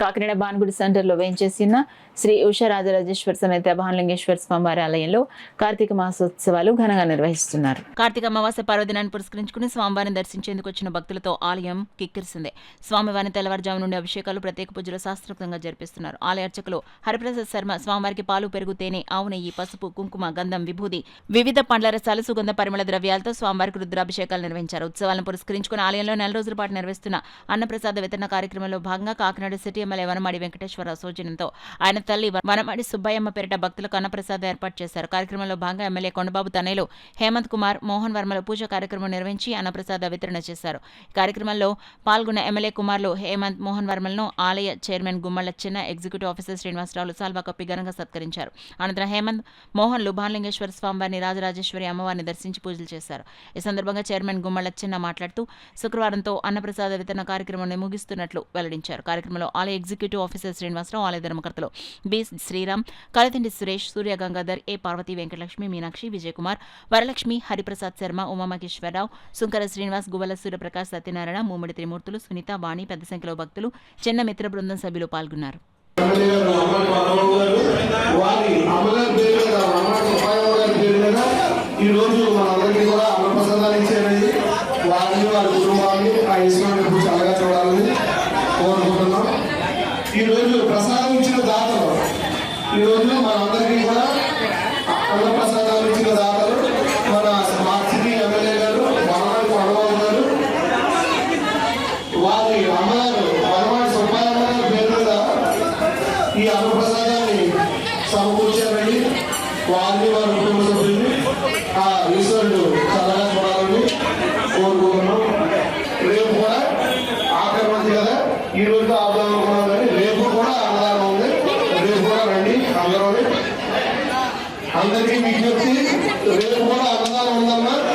కాకినాడ బాన్గుడి సెంటర్లో వేయించేసిన శ్రీ ఉషారాజరాజేశ్వర సమేత భానులింగేశ్వర స్వామివారి ఆలయంలో కార్తీక మాసోత్సవాలు ఘనంగా నిర్వహిస్తున్నారు. కార్తీక అమావాస్య పర్వదినాన్ని పురస్కరించుకుని స్వామివారిని దర్శించేందుకు వచ్చిన భక్తులతో ఆలయం కిక్కిరిసింది. స్వామివారిని తెల్లవారుజాము నుండి అభిషేకాలు, ప్రత్యేక పూజలు శాస్త్రోక్తంగా జరిపిస్తున్నారు. ఆలయ అర్చకులు హరిప్రసాద్ శర్మ స్వామివారికి పాలు, పెరుగు, తేనె, ఆవు నెయ్యి, పసుపు, కుంకుమ, గంధం, విభూది, వివిధ పండ్ల రసాలు, సుగంధ పరిమళ ద్రవ్యాలతో స్వామివారికి రుద్రాభిషేకాలు నిర్వహించారు. ఉత్సవాలను పురస్కరించుకుని ఆలయంలో 4 రోజుల పాటు నిర్వహిస్తున్న అన్నప్రసాద వితరణ కార్యక్రమంలో భాగంగా కాకినాడ సిటీ ఎమ్మెల్యే వనమాడి వెంకటేశ్వరరావు సౌజన్యంతో ఆయన తల్లి వనమాడి సుబ్బయ్యమ్మ పేరిట భక్తులకు అన్నప్రసాదం ఏర్పాటు చేశారు. కార్యక్రమంలో భాగంగా ఎమ్మెల్యే కొండబాబు తనయులు హేమంత్ కుమార్, మోహన్ వర్మల పూజ కార్యక్రమం నిర్వహించి అన్నప్రసాద వితరణ చేశారు. కార్యక్రమంలో పాల్గొన్న ఎమ్మెల్యే కుమార్లు హేమంత్, మోహన్ వర్మలను ఆలయ చైర్మన్ గుమ్మళ్ల చిన్న, ఎగ్జిక్యూటివ్ ఆఫీసర్ శ్రీనివాసరావులు సాల్వా కప్పి ఘనంగా సత్కరించారు. అనంతరం హేమంత్, మోహన్లు భానులింగేశ్వర స్వామివారిని, రాజరాజేశ్వరి అమ్మవారిని దర్శించి పూజలు చేశారు. ఈ సందర్భంగా చైర్మన్ గుమ్మళ్ల చిన్న మాట్లాడుతూ శుక్రవారంతో అన్నప్రసాద వితరణ కార్యక్రమాన్ని ముగిస్తున్నట్లు వెల్లడించారు. కార్యక్రమంలో ఆలయ ఎగ్జిక్యూటివ్ ఆఫీసర్ శ్రీనివాసరావు, ఆలయ ధర్మకర్తలు బి శ్రీరామ్, కలతిండి సురేష్, సూర్య గంగాధర్, ఏ పార్వతి, వెంకటలక్ష్మి, మీనాక్షి, విజయకుమార్, వరలక్ష్మి, హరిప్రసాద్ శర్మ, ఉమామహేశ్వరరావు, సుంకర శ్రీనివాస్, గువ్వల సూర్యప్రకాశ్, సత్యనారాయణ, మూమడి త్రిమూర్తులు, సునీత, వాణి, పెద్ద సంఖ్యలో భక్తులు, చిన్న మిత్ర బృందం సభ్యులు పాల్గొన్నారు. ఈరోజు ప్రసాదం ఇచ్చిన దాతలు, ఈరోజు మనందరికీ కూడా అన్న ప్రసాదాలు ఇచ్చిన దాతలు మన స్మార్ట్ సిటీ ఎమ్మెల్యే గారు వనమాడి కొండబాబు గారు, వారి అమ్మగారు వనమాడి సుబ్బయ్యమ్మ గారి పేరు మీద ఈ అన్న ప్రసాదాన్ని సమకూర్చారని, వారిని వారి కుటుంబ సభ్యుల్ని ఆ ఈశ్వరుడు చల్లగా చూడాలని కోరుకుంటున్నాం. రేపు కూడా ఆఖరి మంది కదా, ఈ రోజు ఆదాయం రేపు కూడా అన్నదానం ఉంది. రేపు కూడా రండి అందరూ. అందరికీ విజ్ఞప్తి,